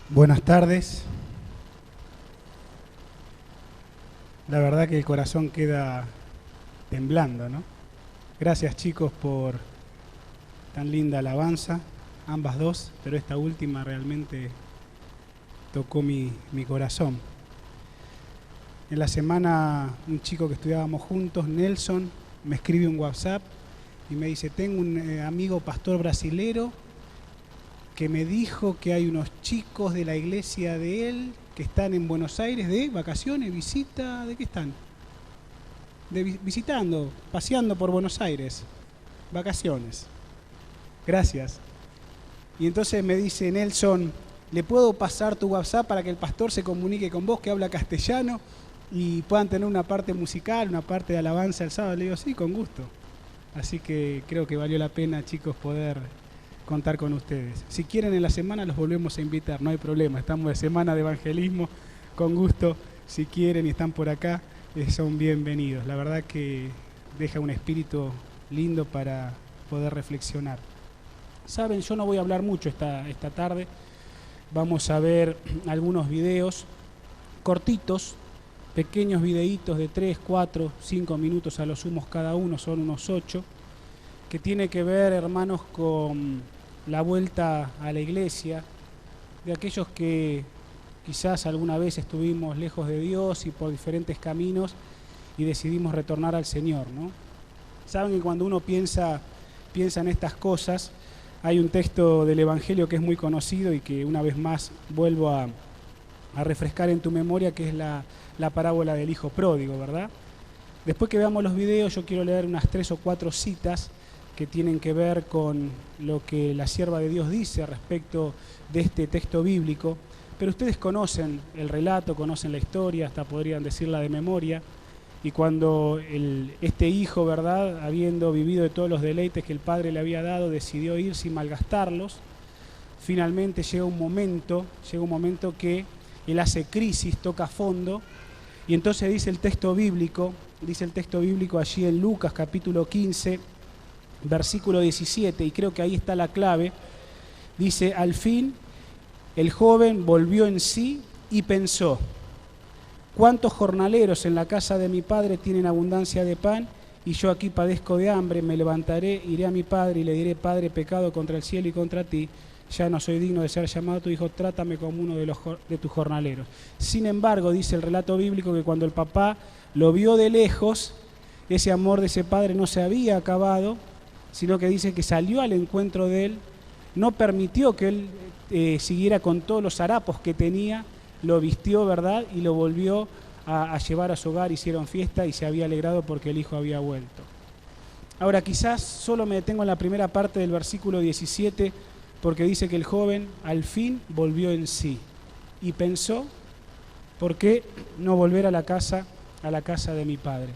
Buenas tardes. La verdad que el corazón queda temblando, ¿no? Gracias, chicos, por tan linda alabanza, ambas dos, pero esta última realmente tocó mi corazón. En la semana un chico que estudiábamos juntos, Nelson, me escribe un WhatsApp y me dice: tengo un amigo pastor brasilero que me dijo que hay unos chicos de la iglesia de él que están en Buenos Aires de vacaciones, visita, ¿de qué están? Visitando, paseando por Buenos Aires, vacaciones. Gracias. Y entonces me dice Nelson: ¿le puedo pasar tu WhatsApp para que el pastor se comunique con vos, que habla castellano, y puedan tener una parte musical, una parte de alabanza el sábado? Le digo: sí, con gusto. Así que creo que valió la pena, chicos, poder contar con ustedes. Si quieren, en la semana los volvemos a invitar, no hay problema. Estamos de semana de evangelismo, con gusto. Si quieren y están por acá, son bienvenidos. La verdad que deja un espíritu lindo para poder reflexionar. Saben, yo no voy a hablar mucho esta tarde. Vamos a ver algunos videos cortitos, pequeños videitos de 3, 4, 5 minutos a lo sumo cada uno, son unos 8, que tiene que ver, hermanos, con la vuelta a la iglesia, de aquellos que quizás alguna vez estuvimos lejos de Dios y por diferentes caminos y decidimos retornar al Señor, ¿no? Saben que cuando uno piensa en estas cosas, hay un texto del Evangelio que es muy conocido y que una vez más vuelvo a refrescar en tu memoria, que es la parábola del hijo pródigo, ¿verdad? Después que veamos los videos, yo quiero leer unas 3 o 4 citas que tienen que ver con lo que la sierva de Dios dice respecto de este texto bíblico, pero ustedes conocen el relato, conocen la historia, hasta podrían decirla de memoria, y cuando este hijo, ¿verdad?, habiendo vivido de todos los deleites que el padre le había dado, decidió ir sin malgastarlos, finalmente llega un momento que él hace crisis, toca fondo, y entonces dice el texto bíblico allí en Lucas capítulo 15, versículo 17, y creo que ahí está la clave. Dice: al fin el joven volvió en sí y pensó: ¿cuántos jornaleros en la casa de mi padre tienen abundancia de pan y yo aquí padezco de hambre? Me levantaré, iré a mi padre y le diré: Padre, he pecado contra el cielo y contra ti, ya no soy digno de ser llamado tu hijo, trátame como uno de tus jornaleros. Sin embargo, dice el relato bíblico que cuando el papá lo vio de lejos, ese amor de ese padre no se había acabado, sino que dice que salió al encuentro de él, no permitió que él siguiera con todos los harapos que tenía, lo vistió, ¿verdad?, y lo volvió a llevar a su hogar, hicieron fiesta y se había alegrado porque el hijo había vuelto. Ahora, quizás solo me detengo en la primera parte del versículo 17, porque dice que el joven al fin volvió en sí y pensó: ¿por qué no volver a la casa de mi padre?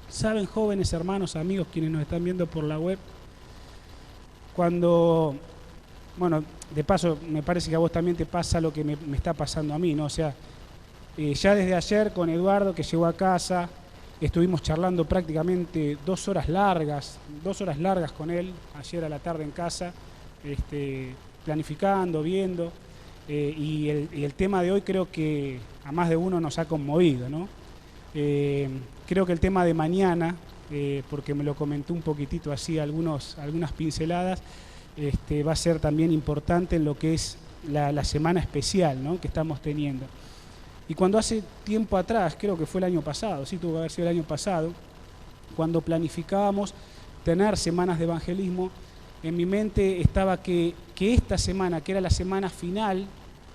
Saben, jóvenes, hermanos, amigos, quienes nos están viendo por la web, cuando, bueno, de paso, me parece que a vos también te pasa lo que me está pasando a mí, ¿no? O sea, ya desde ayer con Eduardo, que llegó a casa, estuvimos charlando prácticamente 2 horas largas con él, ayer a la tarde en casa, planificando, viendo, y el tema de hoy creo que a más de uno nos ha conmovido, ¿no? Creo que el tema de mañana, porque me lo comentó un poquitito así, algunas pinceladas, va a ser también importante en lo que es la semana especial, ¿no?, que estamos teniendo. Y cuando hace tiempo atrás, creo que fue el año pasado, sí, tuvo que haber sido el año pasado, cuando planificábamos tener semanas de evangelismo, en mi mente estaba que esta semana, que era la semana final,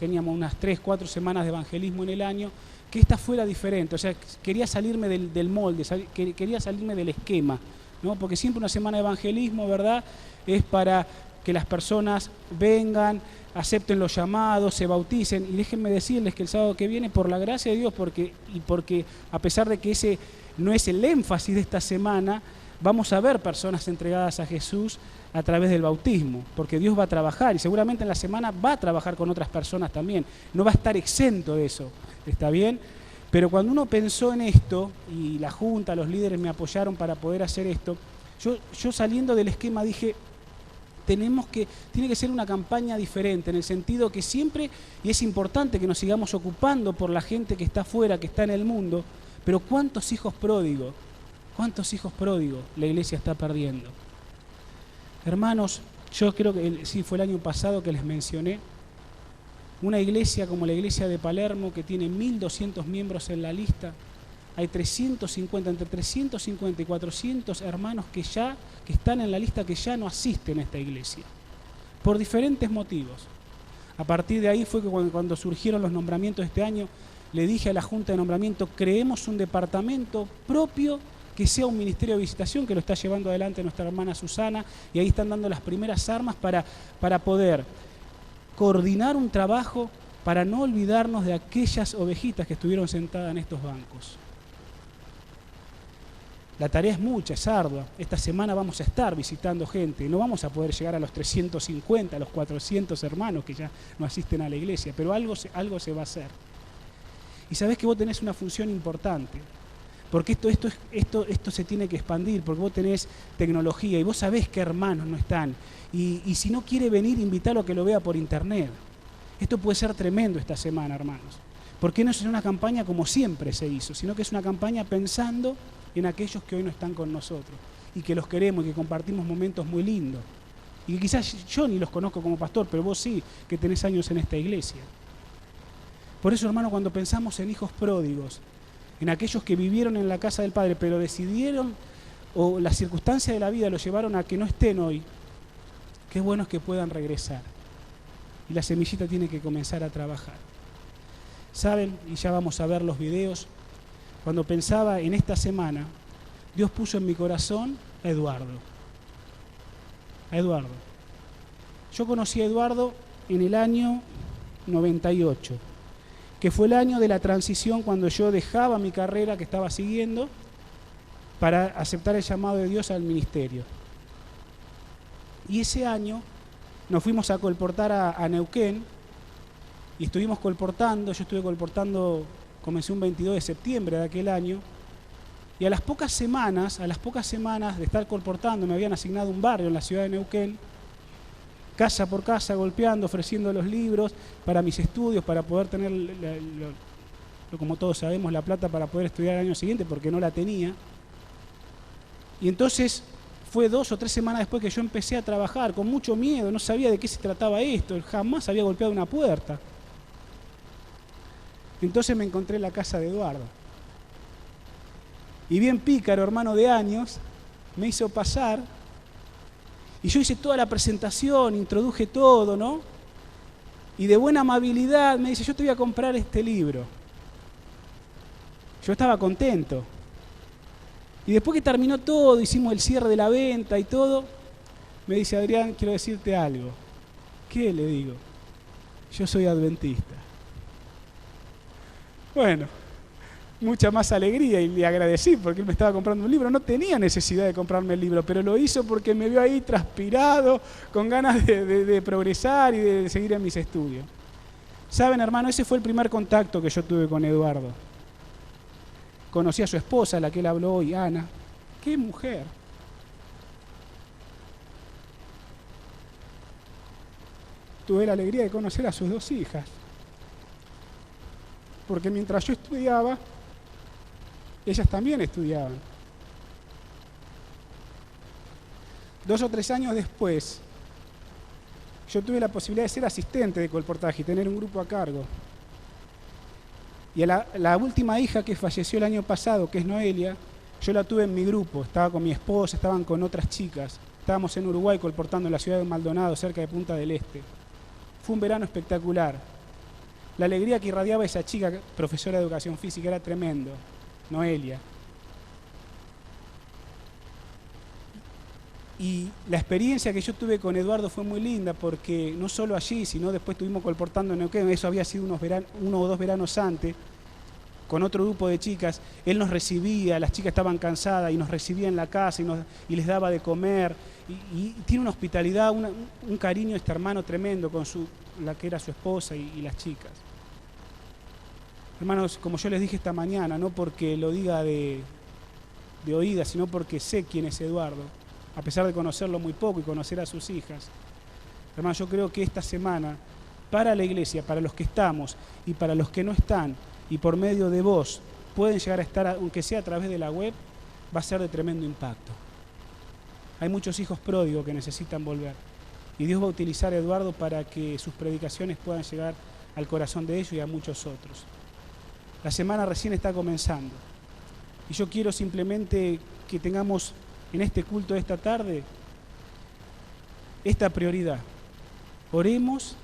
teníamos unas 3, 4 semanas de evangelismo en el año, que esta fuera diferente. O sea, quería salirme del molde, quería salirme del esquema, ¿no? Porque siempre una semana de evangelismo, ¿verdad?, es para que las personas vengan, acepten los llamados, se bauticen. Y déjenme decirles que el sábado que viene, por la gracia de Dios, porque a pesar de que ese no es el énfasis de esta semana, vamos a ver personas entregadas a Jesús a través del bautismo, porque Dios va a trabajar y seguramente en la semana va a trabajar con otras personas también, no va a estar exento de eso, ¿está bien? Pero cuando uno pensó en esto, y la Junta, los líderes me apoyaron para poder hacer esto, yo saliendo del esquema dije: tiene que ser una campaña diferente, en el sentido que siempre, y es importante que nos sigamos ocupando por la gente que está afuera, que está en el mundo, pero ¿cuántos hijos pródigos la iglesia está perdiendo? Hermanos, yo creo que sí, fue el año pasado que les mencioné, una iglesia como la iglesia de Palermo, que tiene 1.200 miembros en la lista, hay entre 350 y 400 hermanos que están en la lista, que ya no asisten a esta iglesia, por diferentes motivos. A partir de ahí fue que cuando surgieron los nombramientos este año, le dije a la Junta de Nombramiento, creemos un departamento propio que sea un ministerio de visitación, que lo está llevando adelante nuestra hermana Susana, y ahí están dando las primeras armas para poder coordinar un trabajo para no olvidarnos de aquellas ovejitas que estuvieron sentadas en estos bancos. La tarea es mucha, es ardua. Esta semana vamos a estar visitando gente. No vamos a poder llegar a los 350, a los 400 hermanos que ya no asisten a la iglesia, pero algo se va a hacer. Y sabés que vos tenés una función importante, porque esto se tiene que expandir, porque vos tenés tecnología y vos sabés qué hermanos no están. Y si no quiere venir, invítalo a que lo vea por internet. Esto puede ser tremendo esta semana, hermanos. Porque no es una campaña como siempre se hizo, sino que es una campaña pensando en aquellos que hoy no están con nosotros y que los queremos y que compartimos momentos muy lindos. Y que quizás yo ni los conozco como pastor, pero vos sí, que tenés años en esta iglesia. Por eso, hermano, cuando pensamos en hijos pródigos, en aquellos que vivieron en la casa del Padre, pero decidieron, o las circunstancias de la vida los llevaron a que no estén hoy, qué bueno es que puedan regresar. Y la semillita tiene que comenzar a trabajar. ¿Saben? Y ya vamos a ver los videos. Cuando pensaba en esta semana, Dios puso en mi corazón a Eduardo. Yo conocí a Eduardo en el año 98, que fue el año de la transición, cuando yo dejaba mi carrera que estaba siguiendo para aceptar el llamado de Dios al ministerio. Y ese año nos fuimos a colportar a Neuquén y estuvimos colportando. Yo estuve colportando, comencé un 22 de septiembre de aquel año, y a las pocas semanas de estar colportando, me habían asignado un barrio en la ciudad de Neuquén, casa por casa, golpeando, ofreciendo los libros para mis estudios, para poder tener, como todos sabemos, la plata para poder estudiar el año siguiente, porque no la tenía. Y entonces fue 2 o 3 semanas después que yo empecé a trabajar con mucho miedo, no sabía de qué se trataba esto, jamás había golpeado una puerta. Entonces me encontré en la casa de Eduardo. Y bien pícaro, hermano de años, me hizo pasar. Y yo hice toda la presentación, introduje todo, ¿no? Y de buena amabilidad me dice, yo te voy a comprar este libro. Yo estaba contento. Y después que terminó todo, hicimos el cierre de la venta y todo, me dice, Adrián, quiero decirte algo. ¿Qué? Le digo. Yo soy adventista. Bueno, mucha más alegría, y le agradecí porque él me estaba comprando un libro. No tenía necesidad de comprarme el libro, pero lo hizo porque me vio ahí transpirado, con ganas de progresar y de seguir en mis estudios. Saben, hermano, ese fue el primer contacto que yo tuve con Eduardo. Conocí a su esposa, la que él habló hoy, Ana. ¡Qué mujer! Tuve la alegría de conocer a sus 2 hijas. Porque mientras yo estudiaba, ellas también estudiaban. 2 o 3 años después, yo tuve la posibilidad de ser asistente de colportaje y tener un grupo a cargo. Y a la última hija que falleció el año pasado, que es Noelia, yo la tuve en mi grupo. Estaba con mi esposa, estaban con otras chicas. Estábamos en Uruguay colportando en la ciudad de Maldonado, cerca de Punta del Este. Fue un verano espectacular. La alegría que irradiaba esa chica, profesora de educación física, era tremendo. Noelia. Y la experiencia que yo tuve con Eduardo fue muy linda, porque no solo allí, sino después estuvimos colportando en Neuquén. Eso había sido 1 o 2 veranos antes, con otro grupo de chicas. Él nos recibía, las chicas estaban cansadas y nos recibía en la casa y les daba de comer. Y tiene una hospitalidad, un cariño este hermano tremendo con la que era su esposa y las chicas. Hermanos, como yo les dije esta mañana, no porque lo diga de oída, sino porque sé quién es Eduardo. a pesar de conocerlo muy poco y conocer a sus hijas. Hermano, yo creo que esta semana, para la iglesia, para los que estamos y para los que no están, y por medio de vos, pueden llegar a estar, aunque sea a través de la web, va a ser de tremendo impacto. Hay muchos hijos pródigos que necesitan volver. Y Dios va a utilizar a Eduardo para que sus predicaciones puedan llegar al corazón de ellos y a muchos otros. La semana recién está comenzando. Y yo quiero simplemente que tengamos en este culto de esta tarde esta prioridad. Oremos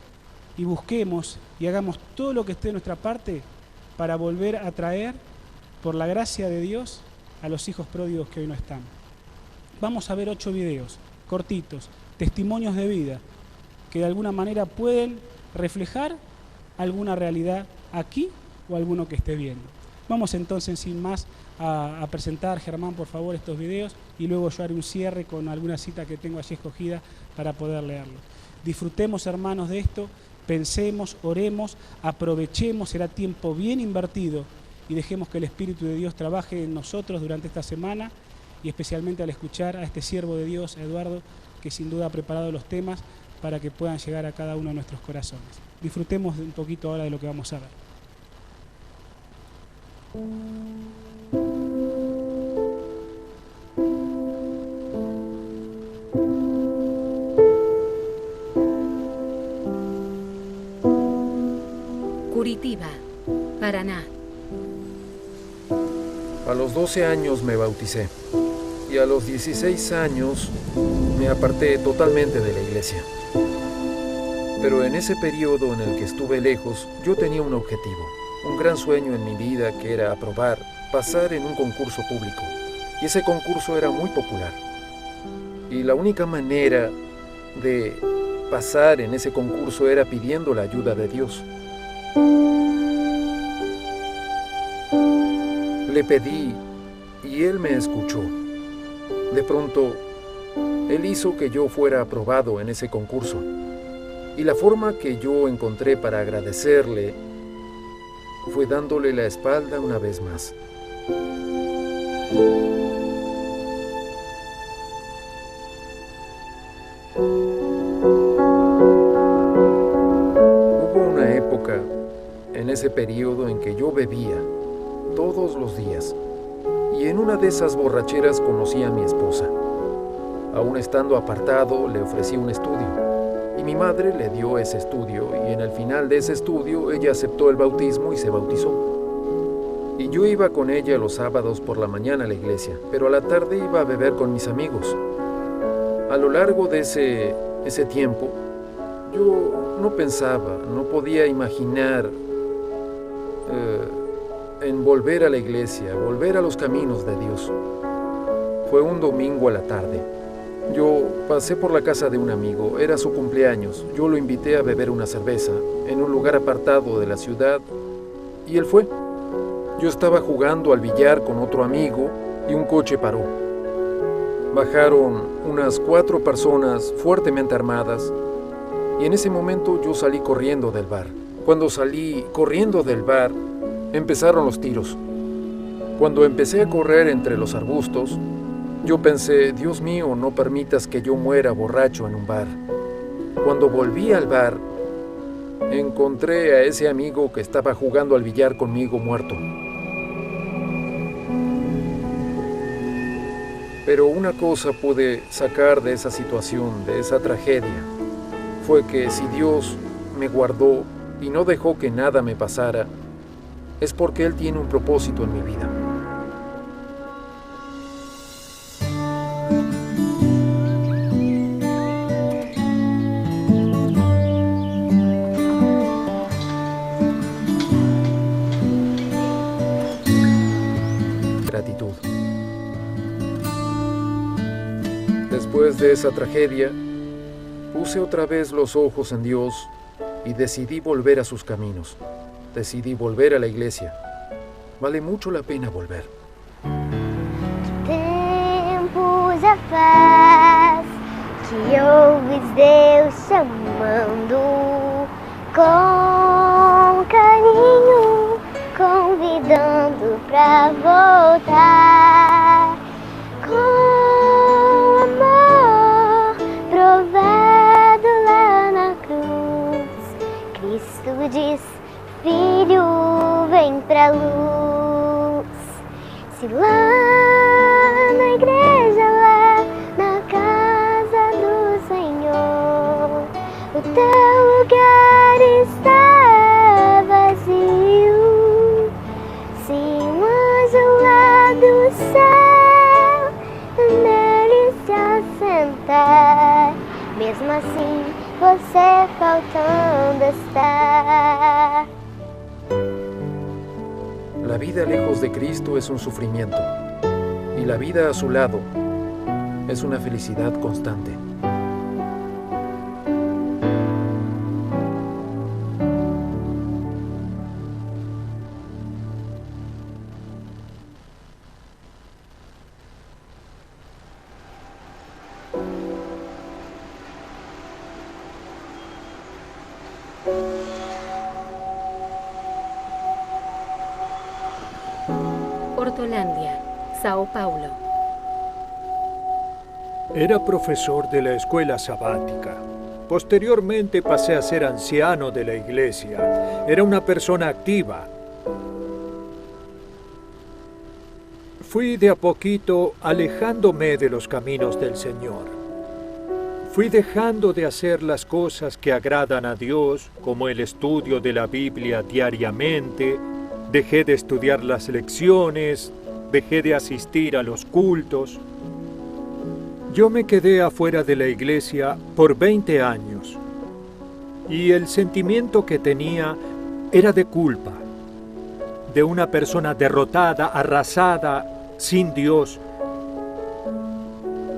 y busquemos y hagamos todo lo que esté de nuestra parte para volver a traer, por la gracia de Dios, a los hijos pródigos que hoy no están. Vamos a ver 8 videos cortitos, testimonios de vida, que de alguna manera pueden reflejar alguna realidad aquí o alguno que esté viendo. Vamos entonces sin más a presentar, Germán, por favor, estos videos y luego yo haré un cierre con alguna cita que tengo allí escogida para poder leerlo. Disfrutemos, hermanos, de esto, pensemos, oremos, aprovechemos, será tiempo bien invertido y dejemos que el Espíritu de Dios trabaje en nosotros durante esta semana y especialmente al escuchar a este siervo de Dios, Eduardo, que sin duda ha preparado los temas para que puedan llegar a cada uno de nuestros corazones. Disfrutemos un poquito ahora de lo que vamos a ver. Curitiba, Paraná. A los 12 años me bauticé y a los 16 años me aparté totalmente de la iglesia. Pero en ese periodo en el que estuve lejos, yo tenía un objetivo, un gran sueño en mi vida que era aprobar, pasar en un concurso público. Y ese concurso era muy popular. Y la única manera de pasar en ese concurso era pidiendo la ayuda de Dios. Le pedí y Él me escuchó. De pronto, Él hizo que yo fuera aprobado en ese concurso. Y la forma que yo encontré para agradecerle fue dándole la espalda una vez más. Hubo una época en ese periodo en que yo bebía todos los días, y en una de esas borracheras conocí a mi esposa. Aún estando apartado, le ofrecí un estudio, y mi madre le dio ese estudio, y en el final de ese estudio ella aceptó el bautismo y se bautizó. Y yo iba con ella los sábados por la mañana a la iglesia, pero a la tarde iba a beber con mis amigos. A lo largo de ese tiempo, yo no pensaba, no podía imaginar en volver a la iglesia, volver a los caminos de Dios. Fue un domingo a la tarde. Yo pasé por la casa de un amigo, era su cumpleaños. Yo lo invité a beber una cerveza en un lugar apartado de la ciudad y él fue. Yo estaba jugando al billar con otro amigo y un coche paró. Bajaron unas 4 personas fuertemente armadas y en ese momento yo salí corriendo del bar. Cuando salí corriendo del bar, empezaron los tiros. Cuando empecé a correr entre los arbustos, yo pensé, Dios mío, no permitas que yo muera borracho en un bar. Cuando volví al bar, encontré a ese amigo que estaba jugando al billar conmigo muerto. Pero una cosa pude sacar de esa situación, de esa tragedia, fue que si Dios me guardó y no dejó que nada me pasara, es porque Él tiene un propósito en mi vida. Gratitud. Después de esa tragedia, puse otra vez los ojos en Dios y decidí volver a sus caminos. Decidí volver a la iglesia. Vale mucho la pena volver. Tempos atrás que ouves Deus chamando com carinho, convidando pra voltar com amor. Cristo diz: Filho, vem pra luz. Se lá na igreja, lá na casa do Senhor, o teu lugar está vazio, se um anjo lá do céu nele se assentar, mesmo assim você faltando está. La vida lejos de Cristo es un sufrimiento, y la vida a su lado es una felicidad constante. Hortolandia, Sao Paulo. Era profesor de la escuela sabática. Posteriormente pasé a ser anciano de la iglesia. Era una persona activa. Fui de a poquito alejándome de los caminos del Señor. Fui dejando de hacer las cosas que agradan a Dios, como el estudio de la Biblia diariamente. Dejé de estudiar las lecciones, dejé de asistir a los cultos. Yo me quedé afuera de la iglesia por 20 años y el sentimiento que tenía era de culpa, de una persona derrotada, arrasada, sin Dios.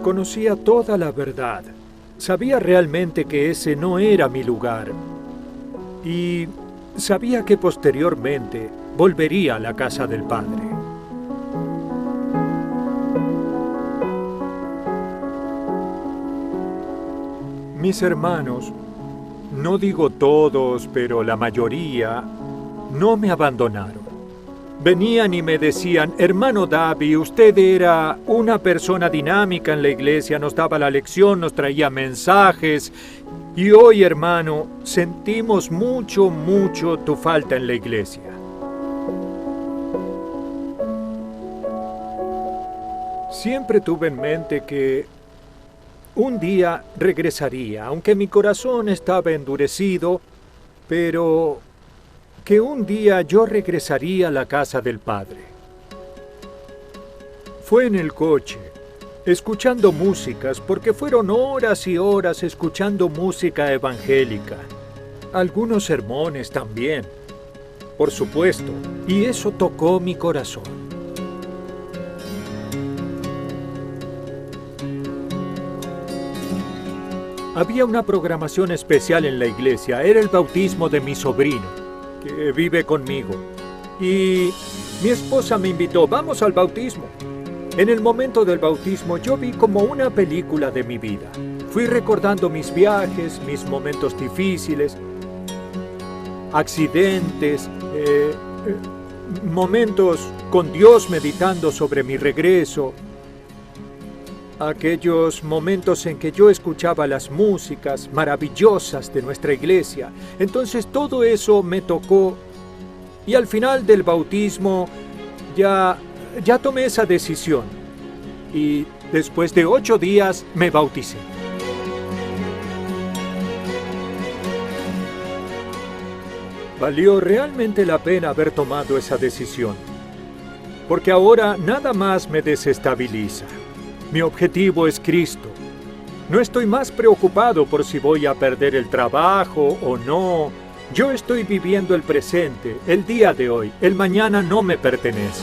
Conocía toda la verdad, sabía realmente que ese no era mi lugar y sabía que posteriormente volvería a la casa del Padre. Mis hermanos, no digo todos, pero la mayoría, no me abandonaron. Venían y me decían: hermano Davi, usted era una persona dinámica en la iglesia, nos daba la lección, nos traía mensajes. Y hoy, hermano, sentimos mucho tu falta en la iglesia. Siempre tuve en mente que un día regresaría, aunque mi corazón estaba endurecido, pero que un día yo regresaría a la casa del Padre. Fue en el coche, escuchando músicas, porque fueron horas y horas escuchando música evangélica. Algunos sermones también, por supuesto, y eso tocó mi corazón. Había una programación especial en la iglesia, era el bautismo de mi sobrino, que vive conmigo. Y mi esposa me invitó: vamos al bautismo. En el momento del bautismo yo vi como una película de mi vida. Fui recordando mis viajes, mis momentos difíciles, accidentes, momentos con Dios meditando sobre mi regreso. Aquellos momentos en que yo escuchaba las músicas maravillosas de nuestra iglesia. Entonces todo eso me tocó y al final del bautismo ya tomé esa decisión y después de 8 días me bauticé. Valió realmente la pena haber tomado esa decisión, porque ahora nada más me desestabiliza. Mi objetivo es Cristo. No estoy más preocupado por si voy a perder el trabajo o no. Yo estoy viviendo el presente, el día de hoy. El mañana no me pertenece.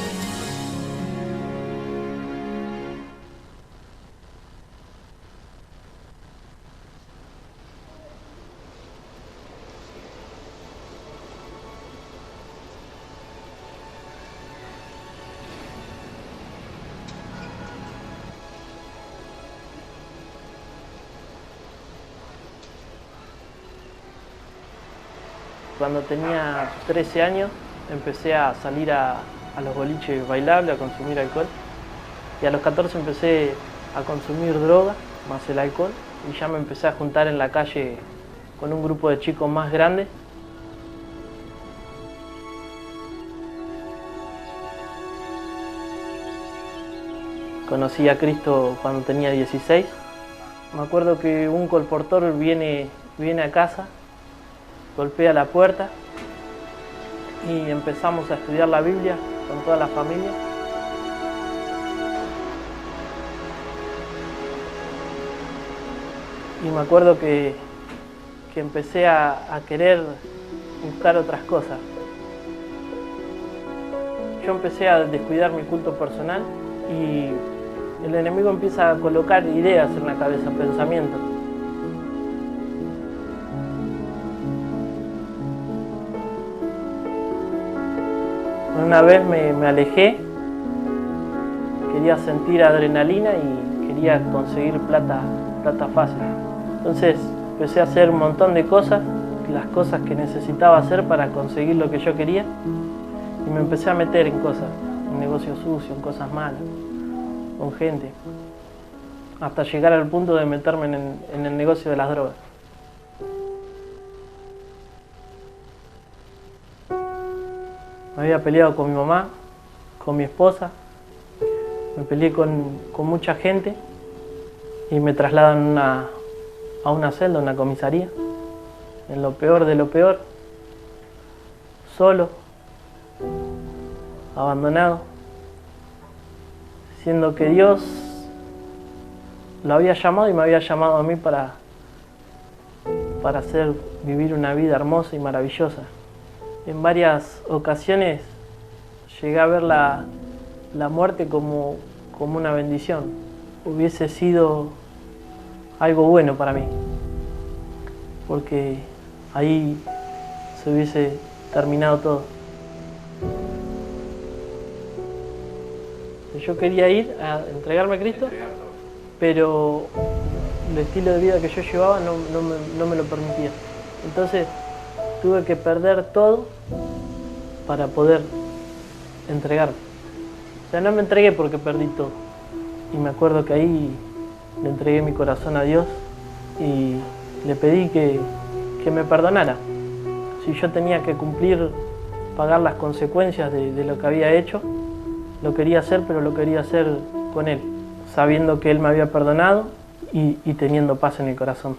Cuando tenía 13 años empecé a salir a los boliches bailables, a consumir alcohol. Y a los 14 empecé a consumir droga, más el alcohol. Y ya me empecé a juntar en la calle con un grupo de chicos más grandes. Conocí a Cristo cuando tenía 16. Me acuerdo que un colportor viene a casa, golpea la puerta y empezamos a estudiar la Biblia con toda la familia. Y me acuerdo que empecé a querer buscar otras cosas. Yo empecé a descuidar mi culto personal y el enemigo empieza a colocar ideas en la cabeza, pensamientos. Una vez me alejé, quería sentir adrenalina y quería conseguir plata fácil. Entonces empecé a hacer un montón de cosas, las cosas que necesitaba hacer para conseguir lo que yo quería, y me empecé a meter en cosas, en negocios sucios, en cosas malas, con gente, hasta llegar al punto de meterme en el negocio de las drogas. Me había peleado con mi mamá, con mi esposa, me peleé con mucha gente y me trasladan a una celda, a una comisaría, en lo peor de lo peor, solo, abandonado, siendo que Dios lo había llamado y me había llamado a mí para vivir una vida hermosa y maravillosa. En varias ocasiones llegué a ver la muerte como una bendición. Hubiese sido algo bueno para mí, porque ahí se hubiese terminado todo. Yo quería ir a entregarme a Cristo, pero el estilo de vida que yo llevaba no me lo permitía. Entonces tuve que perder todo para poder entregarme. O sea, no me entregué porque perdí todo. Y me acuerdo que ahí le entregué mi corazón a Dios y le pedí que me perdonara. Si yo tenía que pagar las consecuencias de lo que había hecho, lo quería hacer, pero lo quería hacer con Él, sabiendo que Él me había perdonado y teniendo paz en el corazón.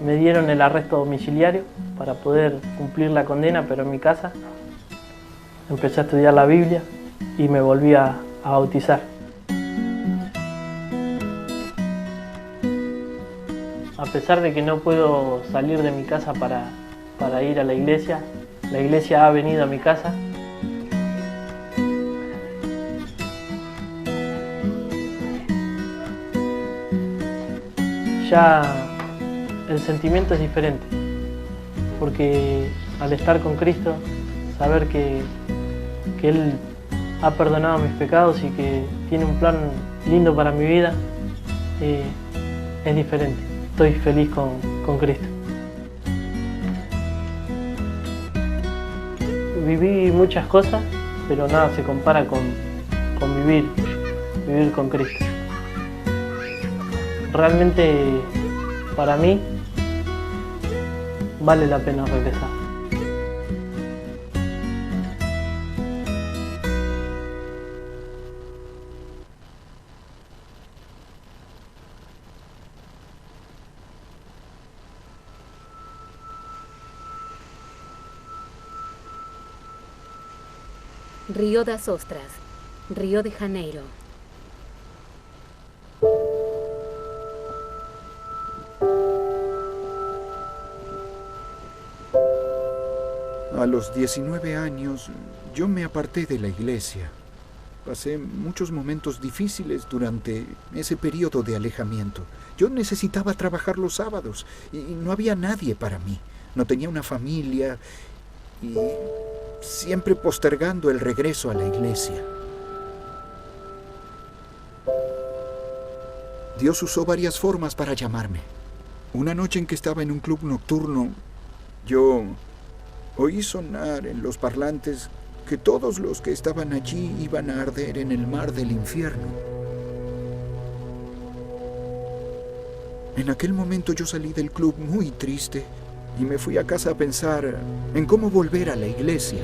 Me dieron el arresto domiciliario para poder cumplir la condena, pero en mi casa. Empecé a estudiar la Biblia y me volví a bautizar. A pesar de que no puedo salir de mi casa para ir a la iglesia ha venido a mi casa. Ya el sentimiento es diferente, porque al estar con Cristo, saber que Él ha perdonado mis pecados y que tiene un plan lindo para mi vida, es diferente. Estoy feliz con Cristo. Viví muchas cosas, pero nada se compara con vivir con Cristo. Realmente, para mí, vale la pena regresar. Río das Ostras, Río de Janeiro. A los 19 años, yo me aparté de la iglesia. Pasé muchos momentos difíciles durante ese periodo de alejamiento. Yo necesitaba trabajar los sábados y no había nadie para mí. No tenía una familia y siempre postergando el regreso a la iglesia. Dios usó varias formas para llamarme. Una noche en que estaba en un club nocturno, yo oí sonar en los parlantes que todos los que estaban allí iban a arder en el mar del infierno. En aquel momento yo salí del club muy triste y me fui a casa a pensar en cómo volver a la iglesia.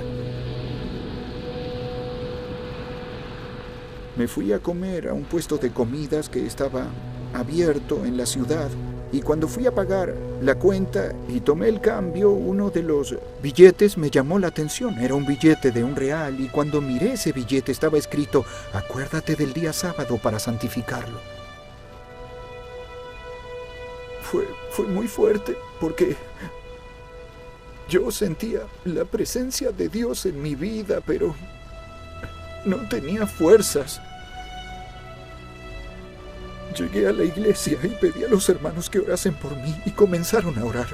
Me fui a comer a un puesto de comidas que estaba abierto en la ciudad, y cuando fui a pagar la cuenta y tomé el cambio, uno de los billetes me llamó la atención. Era un billete de £1, y cuando miré ese billete estaba escrito: acuérdate del día sábado para santificarlo. Fue muy fuerte porque yo sentía la presencia de Dios en mi vida, pero no tenía fuerzas. Llegué a la iglesia y pedí a los hermanos que orasen por mí, y comenzaron a orar.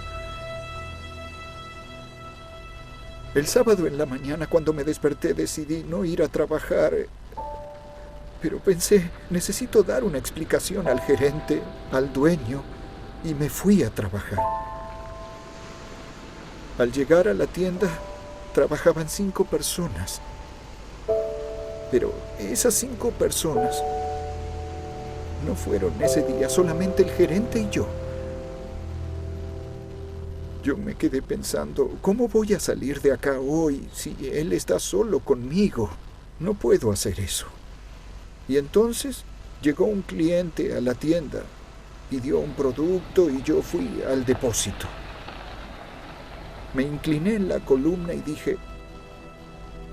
El sábado en la mañana, cuando me desperté, decidí no ir a trabajar, pero pensé, necesito dar una explicación al gerente, al dueño, y me fui a trabajar. Al llegar a la tienda, trabajaban 5 personas, pero esas 5 personas no fueron ese día, solamente el gerente y yo. Yo me quedé pensando, ¿cómo voy a salir de acá hoy si él está solo conmigo? No puedo hacer eso. Y entonces llegó un cliente a la tienda, pidió un producto y yo fui al depósito. Me incliné en la columna y dije: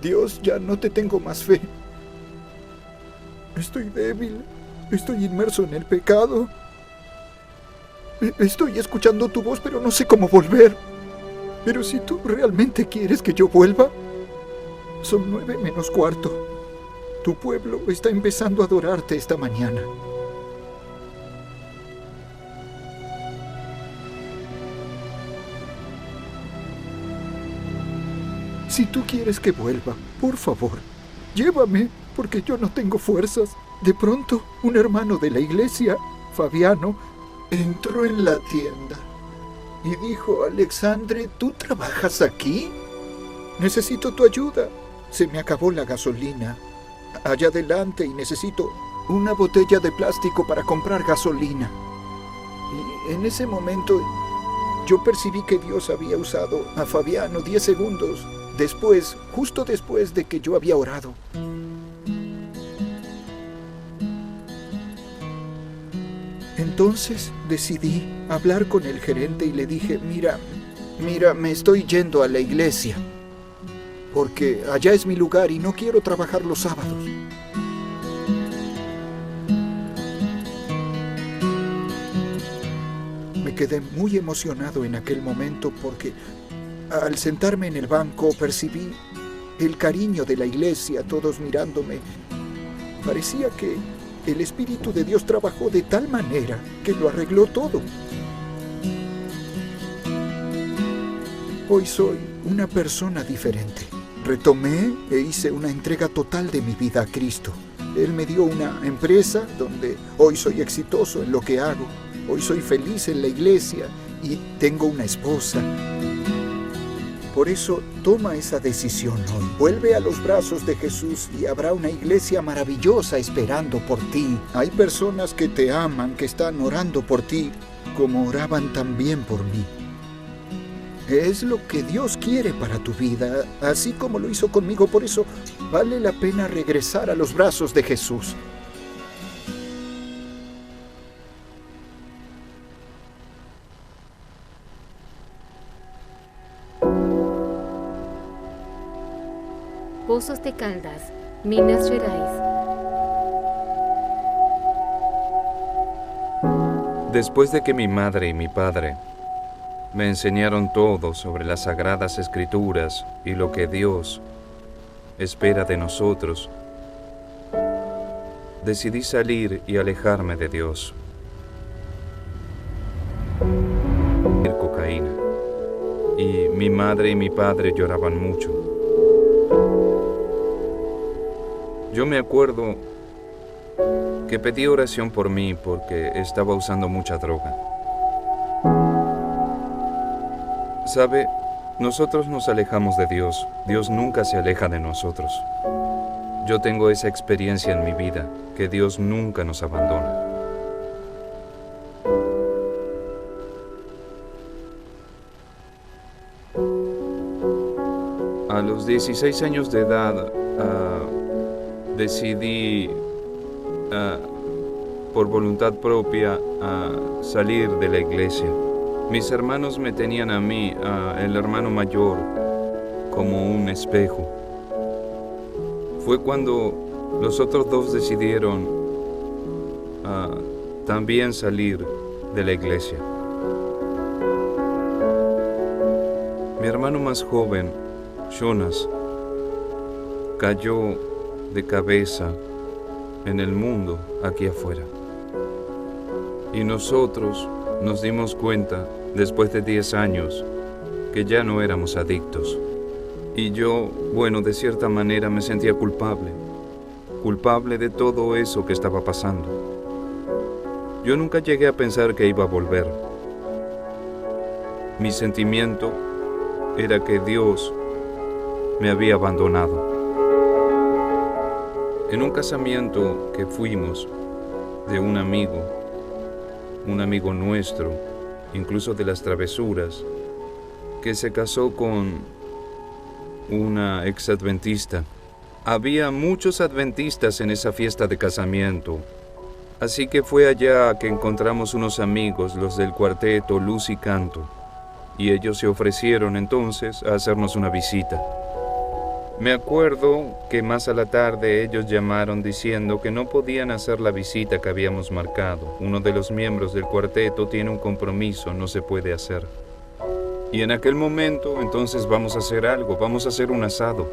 Dios, ya no te tengo más fe. Estoy débil. Estoy inmerso en el pecado. Estoy escuchando tu voz, pero no sé cómo volver. Pero si tú realmente quieres que yo vuelva, son 9 menos cuarto. Tu pueblo está empezando a adorarte esta mañana. Si tú quieres que vuelva, por favor, llévame, porque yo no tengo fuerzas. De pronto, un hermano de la iglesia, Fabiano, entró en la tienda y dijo: Alexandre, ¿tú trabajas aquí? Necesito tu ayuda. Se me acabó la gasolina allá adelante y necesito una botella de plástico para comprar gasolina. Y en ese momento yo percibí que Dios había usado a Fabiano 10 segundos después, justo después de que yo había orado. Entonces decidí hablar con el gerente y le dije: mira, me estoy yendo a la iglesia, porque allá es mi lugar y no quiero trabajar los sábados. Me quedé muy emocionado en aquel momento porque al sentarme en el banco percibí el cariño de la iglesia, todos mirándome. Parecía que el Espíritu de Dios trabajó de tal manera que lo arregló todo. Hoy soy una persona diferente. Retomé e hice una entrega total de mi vida a Cristo. Él me dio una empresa donde hoy soy exitoso en lo que hago. Hoy soy feliz en la iglesia y tengo una esposa. Por eso, toma esa decisión hoy. Vuelve a los brazos de Jesús y habrá una iglesia maravillosa esperando por ti. Hay personas que te aman, que están orando por ti, como oraban también por mí. Es lo que Dios quiere para tu vida, así como lo hizo conmigo. Por eso, vale la pena regresar a los brazos de Jesús. Pozos de Caldas, Minas Gerais. Después de que mi madre y mi padre me enseñaron todo sobre las Sagradas Escrituras y lo que Dios espera de nosotros, decidí salir y alejarme de Dios. Cocaína. Y mi madre y mi padre lloraban mucho. Yo me acuerdo que pedí oración por mí porque estaba usando mucha droga. ¿Sabe? Nosotros nos alejamos de Dios. Dios nunca se aleja de nosotros. Yo tengo esa experiencia en mi vida, que Dios nunca nos abandona. A los 16 años de edad decidí por voluntad propia salir de la iglesia. Mis hermanos me tenían a mí, el hermano mayor, como un espejo. Fue cuando los otros dos decidieron también salir de la iglesia. Mi hermano más joven, Jonas, cayó de cabeza en el mundo aquí afuera. Y nosotros nos dimos cuenta, después de 10 años, que ya no éramos adictos. Y yo, bueno, de cierta manera me sentía culpable de todo eso que estaba pasando. Yo nunca llegué a pensar que iba a volver. Mi sentimiento era que Dios me había abandonado. En un casamiento que fuimos de un amigo nuestro, incluso de las travesuras, que se casó con una ex-adventista. Había muchos adventistas en esa fiesta de casamiento, así que fue allá que encontramos unos amigos, los del cuarteto Luz y Canto, y ellos se ofrecieron entonces a hacernos una visita. Me acuerdo que más a la tarde ellos llamaron diciendo que no podían hacer la visita que habíamos marcado. Uno de los miembros del cuarteto tiene un compromiso, no se puede hacer. Y en aquel momento, entonces vamos a hacer algo, vamos a hacer un asado.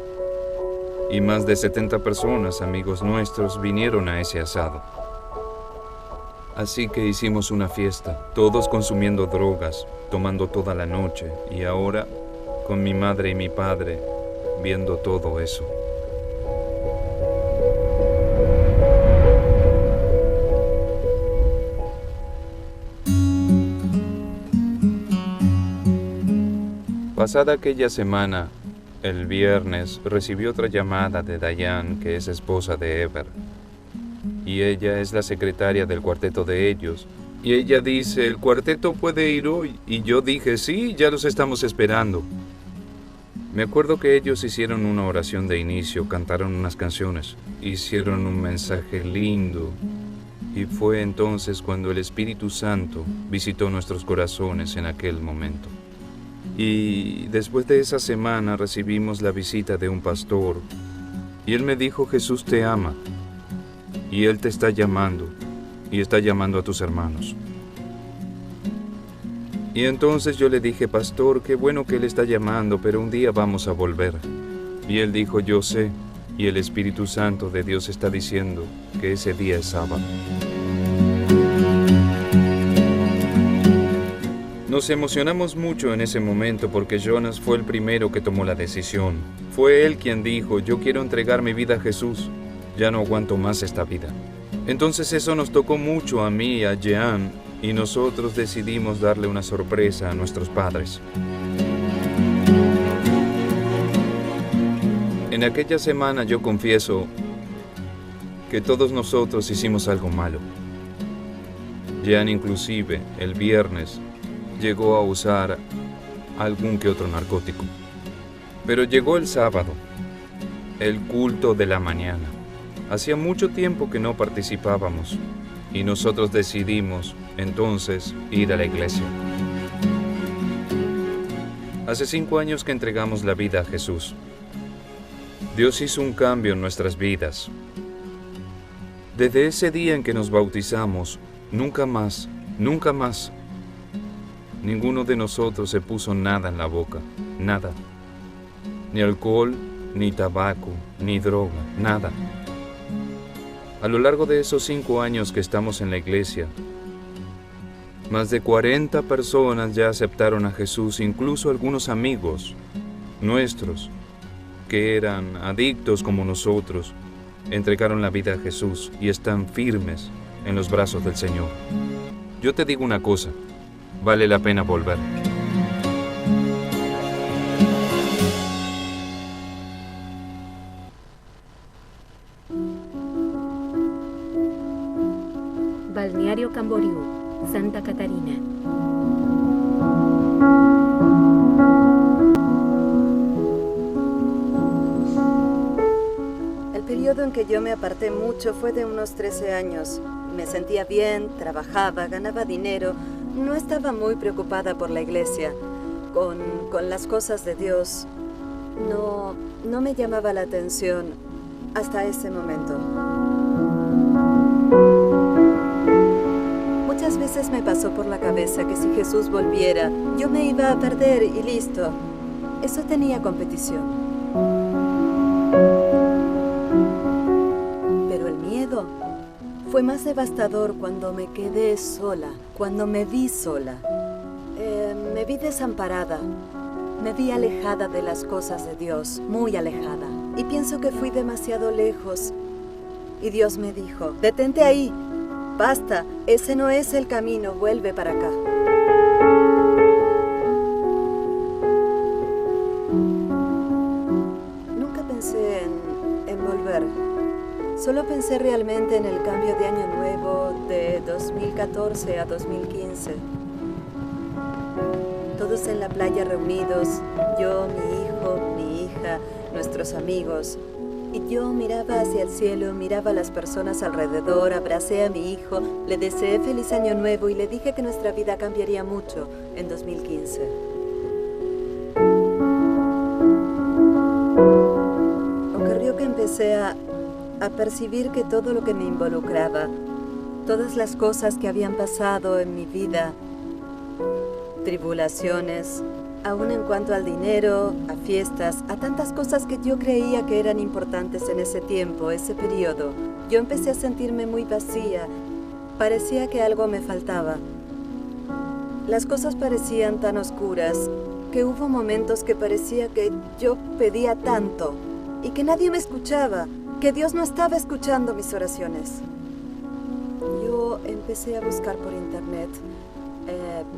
Y más de 70 personas, amigos nuestros, vinieron a ese asado. Así que hicimos una fiesta, todos consumiendo drogas, tomando toda la noche, y ahora, con mi madre y mi padre, viendo todo eso. Pasada aquella semana, el viernes, recibí otra llamada de Diane, que es esposa de Ever. Y ella es la secretaria del cuarteto de ellos. Y ella dice, ¿el cuarteto puede ir hoy? Y yo dije, sí, ya los estamos esperando. Me acuerdo que ellos hicieron una oración de inicio, cantaron unas canciones, hicieron un mensaje lindo. Y fue entonces cuando el Espíritu Santo visitó nuestros corazones en aquel momento. Y después de esa semana recibimos la visita de un pastor. Y él me dijo, Jesús te ama. Y Él te está llamando. Y está llamando a tus hermanos. Y entonces yo le dije, pastor, qué bueno que Él está llamando, pero un día vamos a volver. Y él dijo, yo sé. Y el Espíritu Santo de Dios está diciendo que ese día es sábado. Nos emocionamos mucho en ese momento porque Jonas fue el primero que tomó la decisión. Fue él quien dijo, yo quiero entregar mi vida a Jesús. Ya no aguanto más esta vida. Entonces eso nos tocó mucho a mí y a Jean, y nosotros decidimos darle una sorpresa a nuestros padres. En aquella semana yo confieso que todos nosotros hicimos algo malo. Jean inclusive el viernes llegó a usar algún que otro narcótico. Pero llegó el sábado, el culto de la mañana. Hacía mucho tiempo que no participábamos y nosotros decidimos entonces ir a la iglesia. Hace 5 años que entregamos la vida a Jesús. Dios hizo un cambio en nuestras vidas. Desde ese día en que nos bautizamos, nunca más, ninguno de nosotros se puso nada en la boca, nada. Ni alcohol, ni tabaco, ni droga, nada. A lo largo de esos 5 años que estamos en la iglesia, más de 40 personas ya aceptaron a Jesús, incluso algunos amigos nuestros que eran adictos como nosotros, entregaron la vida a Jesús y están firmes en los brazos del Señor. Yo te digo una cosa, vale la pena volver. Balneario Camboriú, Santa Catarina. periodo en que yo me aparté mucho fue de unos 13 años. Me sentía bien, trabajaba, ganaba dinero. No estaba muy preocupada por la iglesia, con las cosas de Dios. No me llamaba la atención hasta ese momento. Muchas veces me pasó por la cabeza que si Jesús volviera, yo me iba a perder y listo. Eso tenía competición. Pero el miedo fue más devastador cuando me quedé sola, cuando me vi sola. Me vi desamparada, me vi alejada de las cosas de Dios, muy alejada. Y pienso que fui demasiado lejos. Y Dios me dijo, detente ahí, basta, ese no es el camino, vuelve para acá. Nunca pensé en volver. Solo pensé realmente en el cambio de año nuevo de 2014 a 2015. Todos en la playa reunidos, yo, mi hijo, mi hija, nuestros amigos. Y yo miraba hacia el cielo, miraba a las personas alrededor, abracé a mi hijo, le deseé feliz año nuevo y le dije que nuestra vida cambiaría mucho en 2015. Ocurrió que empecé a percibir que todo lo que me involucraba, todas las cosas que habían pasado en mi vida, tribulaciones, aún en cuanto al dinero, a fiestas, a tantas cosas que yo creía que eran importantes en ese tiempo, ese periodo, yo empecé a sentirme muy vacía. Parecía que algo me faltaba. Las cosas parecían tan oscuras que hubo momentos que parecía que yo pedía tanto y que nadie me escuchaba, que Dios no estaba escuchando mis oraciones. Yo empecé a buscar por internet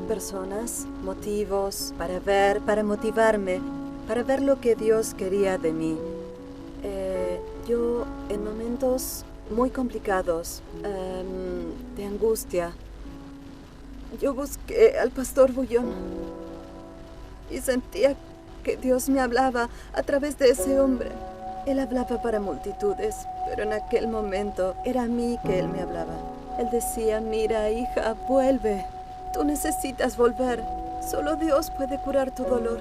personas, motivos, para motivarme, para ver lo que Dios quería de mí. Yo, en momentos muy complicados, de angustia, yo busqué al pastor Bullón y sentía que Dios me hablaba a través de ese hombre. Él hablaba para multitudes, pero en aquel momento era a mí que él me hablaba. Él decía, mira, hija, vuelve. Tú necesitas volver. Solo Dios puede curar tu dolor.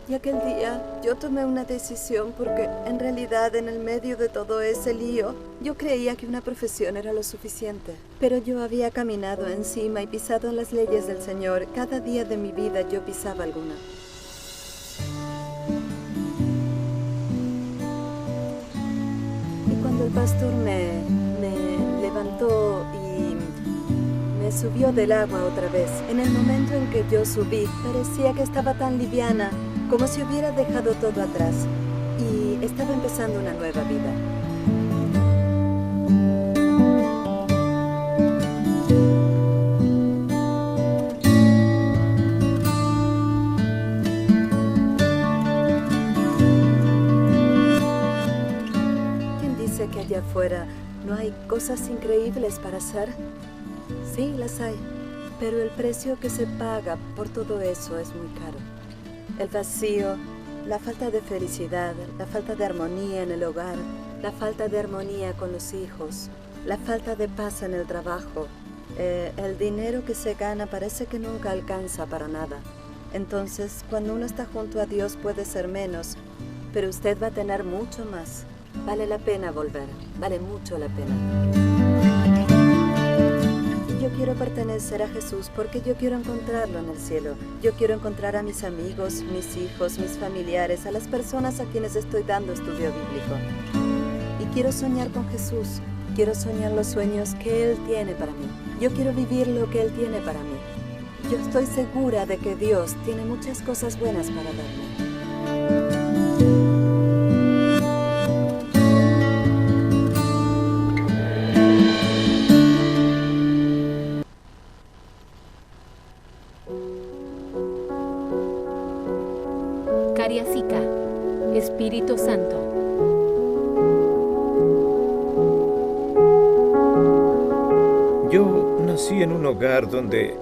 Y aquel día yo tomé una decisión porque en realidad en el medio de todo ese lío yo creía que una profesión era lo suficiente. Pero yo había caminado encima y pisado en las leyes del Señor. Cada día de mi vida yo pisaba alguna. Y cuando el pastor me levantó y me subió del agua otra vez, en el momento en que yo subí, parecía que estaba tan liviana, como si hubiera dejado todo atrás y estaba empezando una nueva vida. ¿Quién dice que allá afuera no hay cosas increíbles para hacer? Sí, las hay, pero el precio que se paga por todo eso es muy caro. El vacío, la falta de felicidad, la falta de armonía en el hogar, la falta de armonía con los hijos, la falta de paz en el trabajo, el dinero que se gana parece que nunca alcanza para nada. Entonces, cuando uno está junto a Dios puede ser menos, pero usted va a tener mucho más. Vale la pena volver, vale mucho la pena. Yo quiero pertenecer a Jesús porque yo quiero encontrarlo en el cielo. Yo quiero encontrar a mis amigos, mis hijos, mis familiares, a las personas a quienes estoy dando estudio bíblico. Y quiero soñar con Jesús. Quiero soñar los sueños que Él tiene para mí. Yo quiero vivir lo que Él tiene para mí. Yo estoy segura de que Dios tiene muchas cosas buenas para darme. Cariacica, Espíritu Santo. Yo nací en un hogar donde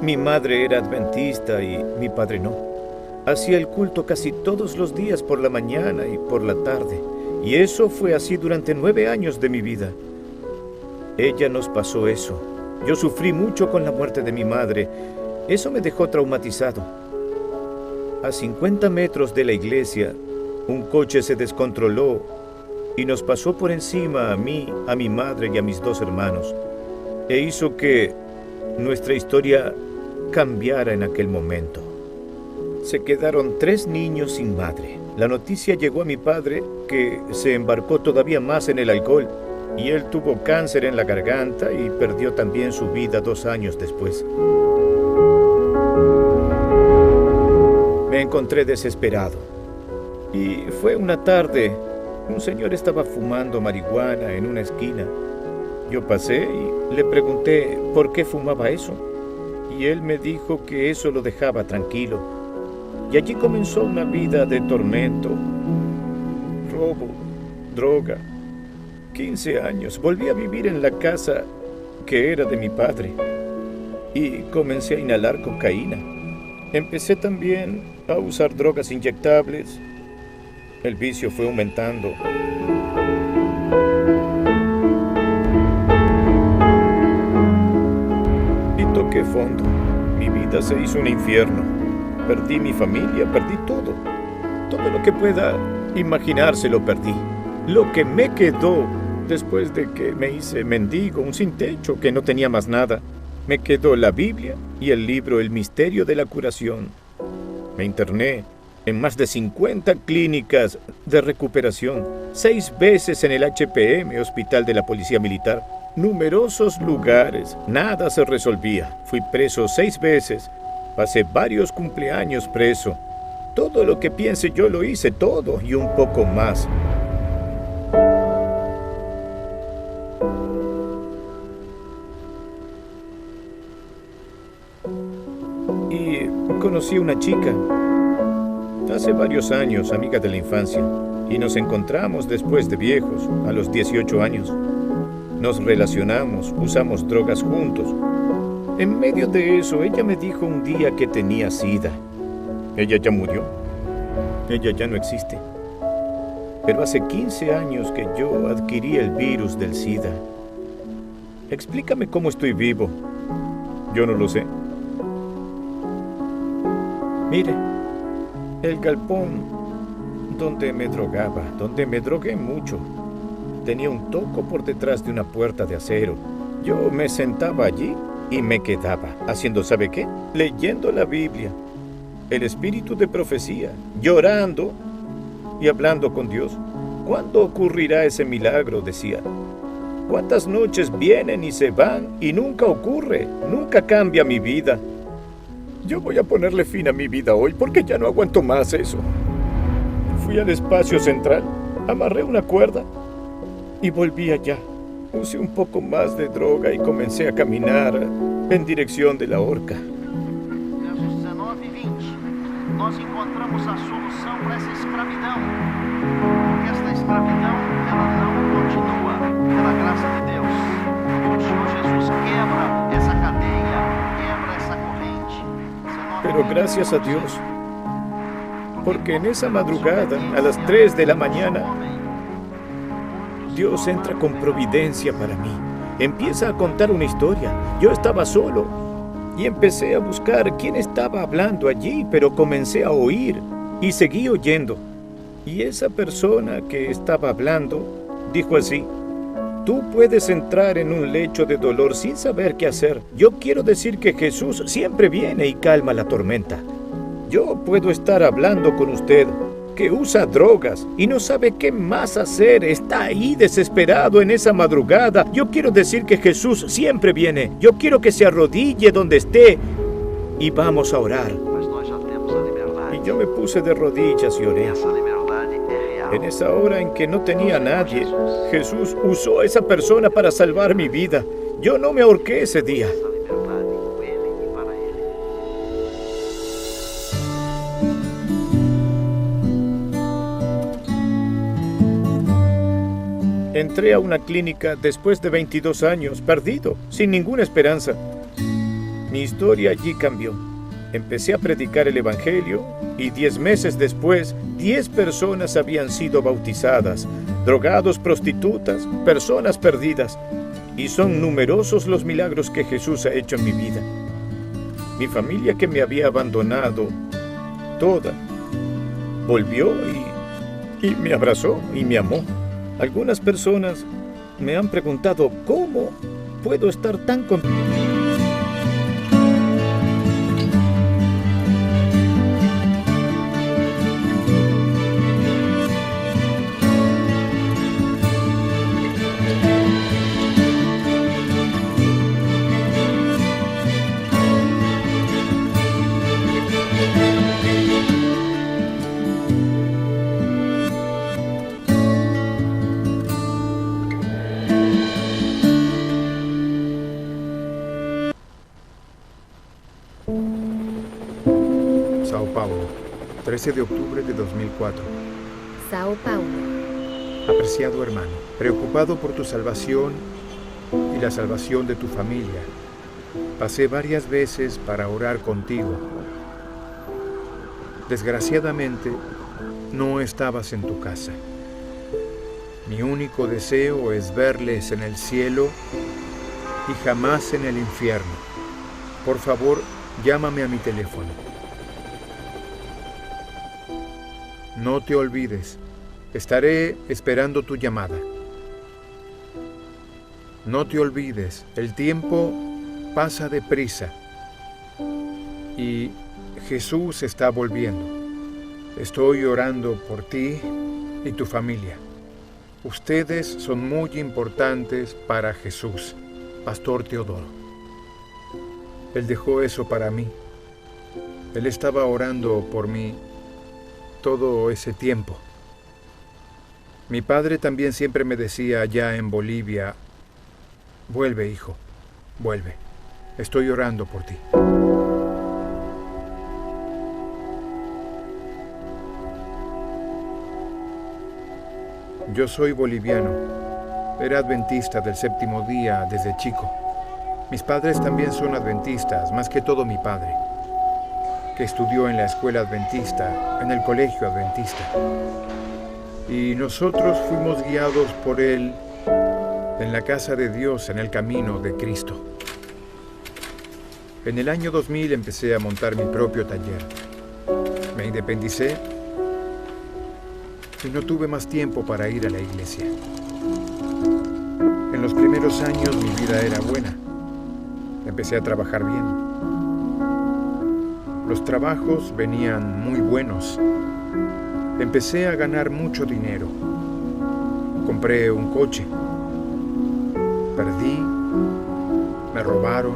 mi madre era adventista y mi padre no. Hacía el culto casi todos los días por la mañana y por la tarde. Y eso fue así durante 9 años de mi vida. Ella nos pasó eso. Yo sufrí mucho con la muerte de mi madre. Eso me dejó traumatizado. A 50 metros de la iglesia, un coche se descontroló y nos pasó por encima a mí, a mi madre y a mis 2 hermanos. E hizo que nuestra historia cambiara en aquel momento. Se quedaron 3 niños sin madre. La noticia llegó a mi padre, que se embarcó todavía más en el alcohol, y él tuvo cáncer en la garganta y perdió también su vida 2 años después. Me encontré desesperado. Y fue una tarde, un señor estaba fumando marihuana en una esquina. Yo pasé y le pregunté por qué fumaba eso. Y él me dijo que eso lo dejaba tranquilo. Y allí comenzó una vida de tormento, robo, droga. 15 años. Volví a vivir en la casa que era de mi padre. Y comencé a inhalar cocaína. Empecé también a usar drogas inyectables. El vicio fue aumentando. Y toqué fondo. Mi vida se hizo un infierno. Perdí mi familia, perdí todo. Todo lo que pueda imaginarse lo perdí. Lo que me quedó después de que me hice mendigo, un sin techo, que no tenía más nada, me quedó la Biblia y el libro El misterio de la curación. Me interné en más de 50 clínicas de recuperación, 6 veces en el HPM, Hospital de la Policía Militar, numerosos lugares, nada se resolvía. Fui preso 6 veces, pasé varios cumpleaños preso. Todo lo que piense yo lo hice, todo y un poco más. Y conocí a una chica, hace varios años, amiga de la infancia, y nos encontramos después de viejos, a los 18 años. Nos relacionamos, usamos drogas juntos. En medio de eso, ella me dijo un día que tenía SIDA. Ella ya murió. Ella ya no existe. Pero hace 15 años que yo adquirí el virus del SIDA. Explícame cómo estoy vivo. Yo no lo sé. Mire, el galpón donde me drogaba, donde me drogué mucho, tenía un toco por detrás de una puerta de acero. Yo me sentaba allí y me quedaba, haciendo ¿sabe qué? Leyendo la Biblia, el espíritu de profecía, llorando y hablando con Dios. ¿Cuándo ocurrirá ese milagro?, decía. ¿Cuántas noches vienen y se van y nunca ocurre? Nunca cambia mi vida. Yo voy a ponerle fin a mi vida hoy porque ya no aguanto más eso. Fui al espacio central, amarré una cuerda y volví allá. Usé un poco más de droga y comencé a caminar en dirección de la horca. Versos 19 y 20. Nós encontramos a solução para essa escravidão. Porque esta escravidão, ela não continua pela graça de Deus. O Senhor Jesus quebra essa cadeia, quebra essa corrente. Pero gracias a Dios, porque en esa madrugada, a las 3 de la mañana, Dios entra con providencia para mí. Empieza a contar una historia. Yo estaba solo y empecé a buscar quién estaba hablando allí, pero comencé a oír y seguí oyendo. Y esa persona que estaba hablando dijo así: tú puedes entrar en un lecho de dolor sin saber qué hacer. Yo quiero decir que Jesús siempre viene y calma la tormenta. Yo puedo estar hablando con usted, que usa drogas y no sabe qué más hacer, está ahí desesperado en esa madrugada. Yo quiero decir que Jesús siempre viene. Yo quiero que se arrodille donde esté y vamos a orar. Y yo me puse de rodillas y oré. En esa hora en que no tenía a nadie, Jesús usó a esa persona para salvar mi vida. Yo no me ahorqué ese día. Entré a una clínica después de 22 años, perdido, sin ninguna esperanza. Mi historia allí cambió. Empecé a predicar el Evangelio y 10 meses después, 10 personas habían sido bautizadas, drogados, prostitutas, personas perdidas. Y son numerosos los milagros que Jesús ha hecho en mi vida. Mi familia, que me había abandonado toda, volvió y me abrazó y me amó. Algunas personas me han preguntado cómo puedo estar tan contento. Sao Paulo, 13 de octubre de 2004. Sao Paulo. Apreciado hermano, preocupado por tu salvación y la salvación de tu familia, pasé varias veces para orar contigo. Desgraciadamente, no estabas en tu casa. Mi único deseo es verles en el cielo y jamás en el infierno. Por favor, llámame a mi teléfono. No te olvides, estaré esperando tu llamada. No te olvides, el tiempo pasa deprisa y Jesús está volviendo. Estoy orando por ti y tu familia. Ustedes son muy importantes para Jesús, Pastor Teodoro. Él dejó eso para mí. Él estaba orando por mí todo ese tiempo. Mi padre también siempre me decía allá en Bolivia: vuelve, hijo, vuelve. Estoy orando por ti. Yo soy boliviano. Era adventista del séptimo día desde chico. Mis padres también son adventistas, más que todo mi padre, que estudió en la escuela adventista, en el colegio adventista. Y nosotros fuimos guiados por él en la casa de Dios, en el camino de Cristo. En el año 2000 empecé a montar mi propio taller. Me independicé y no tuve más tiempo para ir a la iglesia. En los primeros años mi vida era buena. Empecé a trabajar bien. Los trabajos venían muy buenos. Empecé a ganar mucho dinero. Compré un coche. Perdí. Me robaron.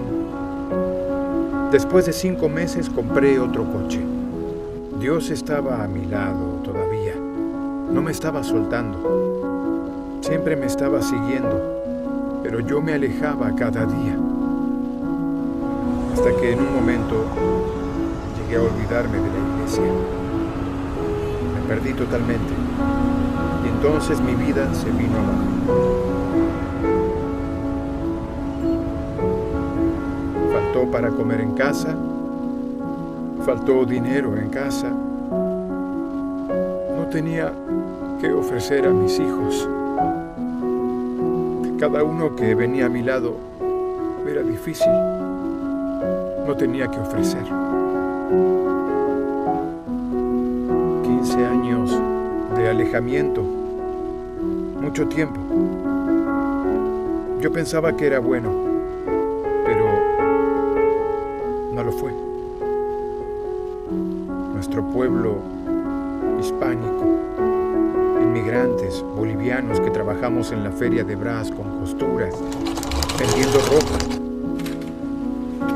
Después de 5 meses compré otro coche. Dios estaba a mi lado todavía. No me estaba soltando. Siempre me estaba siguiendo, pero yo me alejaba cada día. Hasta que en un momento llegué a olvidarme de la iglesia. Me perdí totalmente. Y entonces mi vida se vino abajo. Faltó para comer en casa. Faltó dinero en casa. No tenía que ofrecer a mis hijos. Cada uno que venía a mi lado era difícil. No tenía que ofrecer. 15 años de alejamiento. Mucho tiempo. Yo pensaba que era bueno, pero no lo fue. Nuestro pueblo hispánico, inmigrantes bolivianos que trabajamos en la feria de Brás con costura, vendiendo ropa.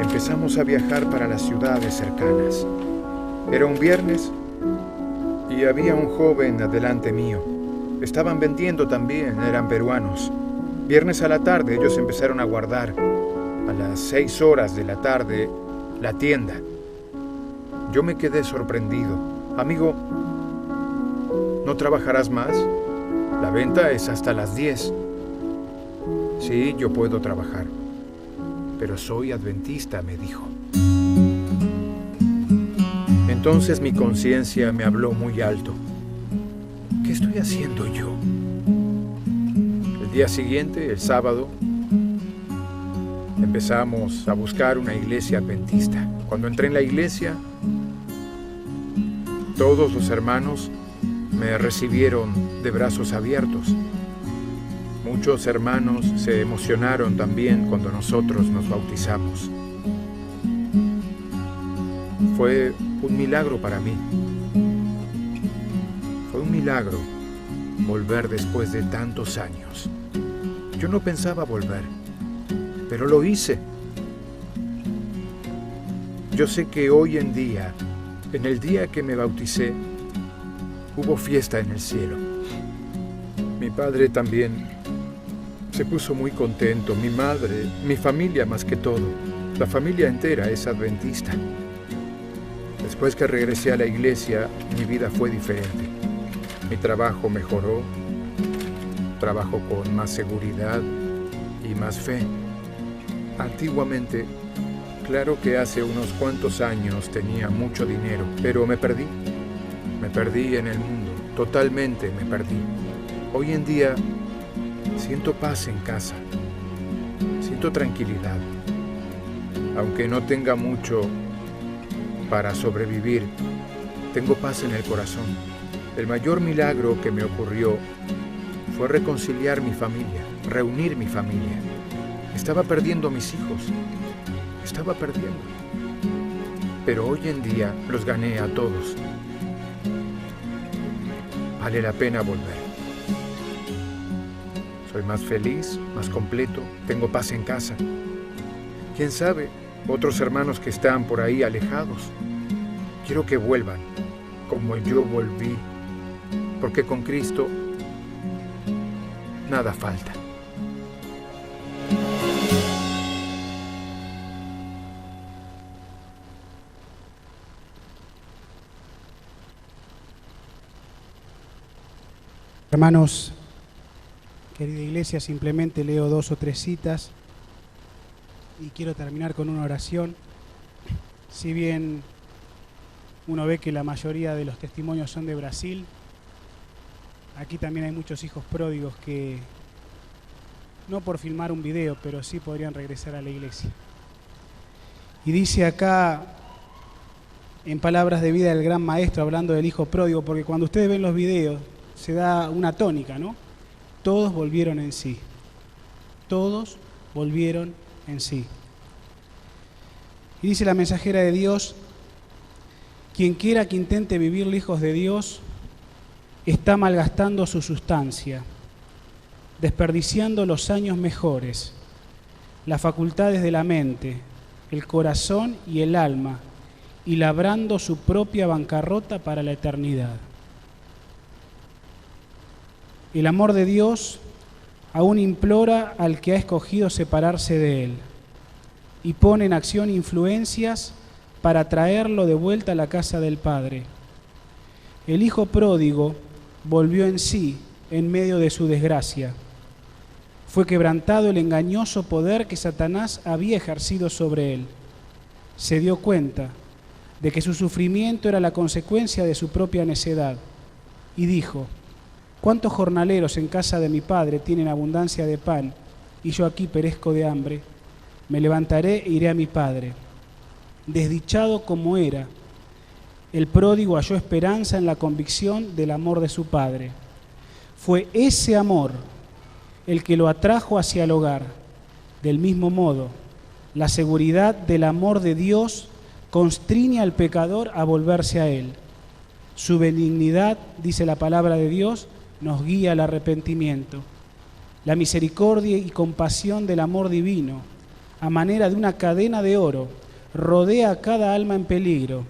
Empezamos a viajar para las ciudades cercanas. Era un viernes y había un joven adelante mío. Estaban vendiendo también, eran peruanos. Viernes a la tarde ellos empezaron a guardar a las 6 horas de la tarde la tienda. Yo me quedé sorprendido. Amigo, ¿no trabajarás más? La venta es hasta las 10. Sí, yo puedo trabajar. Pero soy adventista, me dijo. Entonces mi conciencia me habló muy alto. ¿Qué estoy haciendo yo? El día siguiente, el sábado, empezamos a buscar una iglesia adventista. Cuando entré en la iglesia, todos los hermanos me recibieron de brazos abiertos. Muchos hermanos se emocionaron también cuando nosotros nos bautizamos. Fue un milagro para mí. Fue un milagro volver después de tantos años. Yo no pensaba volver, pero lo hice. Yo sé que hoy en día, en el día que me bauticé, hubo fiesta en el cielo. Mi padre también se puso muy contento, mi madre, mi familia más que todo. La familia entera es adventista. Después que regresé a la iglesia, mi vida fue diferente. Mi trabajo mejoró, trabajo con más seguridad y más fe. Antiguamente, claro que hace unos cuantos años tenía mucho dinero, pero me perdí. Me perdí en el mundo, totalmente me perdí. Hoy en día siento paz en casa, siento tranquilidad. Aunque no tenga mucho para sobrevivir, tengo paz en el corazón. El mayor milagro que me ocurrió fue reconciliar mi familia, reunir mi familia. Estaba perdiendo a mis hijos, estaba perdiendo. Pero hoy en día los gané a todos. Vale la pena volver. Soy más feliz, más completo, tengo paz en casa. ¿Quién sabe? Otros hermanos que están por ahí alejados. Quiero que vuelvan, como yo volví, porque con Cristo nada falta. Hermanos, querida iglesia, simplemente leo 2 o 3 citas y quiero terminar con una oración. Si bien uno ve que la mayoría de los testimonios son de Brasil, aquí también hay muchos hijos pródigos que, no por filmar un video, pero sí podrían regresar a la iglesia. Y dice acá, en palabras de vida del gran maestro, hablando del hijo pródigo, porque cuando ustedes ven los videos, se da una tónica, ¿no? Todos volvieron en sí. Todos volvieron en sí. Y dice la mensajera de Dios, quien quiera que intente vivir lejos de Dios, está malgastando su sustancia, desperdiciando los años mejores, las facultades de la mente, el corazón y el alma, y labrando su propia bancarrota para la eternidad. El amor de Dios aún implora al que ha escogido separarse de Él y pone en acción influencias para traerlo de vuelta a la casa del Padre. El hijo pródigo volvió en sí en medio de su desgracia. Fue quebrantado el engañoso poder que Satanás había ejercido sobre él. Se dio cuenta de que su sufrimiento era la consecuencia de su propia necedad y dijo: ¿cuántos jornaleros en casa de mi padre tienen abundancia de pan y yo aquí perezco de hambre? Me levantaré e iré a mi padre. Desdichado como era, el pródigo halló esperanza en la convicción del amor de su padre. Fue ese amor el que lo atrajo hacia el hogar. Del mismo modo, la seguridad del amor de Dios constriñe al pecador a volverse a Él. Su benignidad, dice la palabra de Dios, nos guía al arrepentimiento. La misericordia y compasión del amor divino, a manera de una cadena de oro, rodea a cada alma en peligro.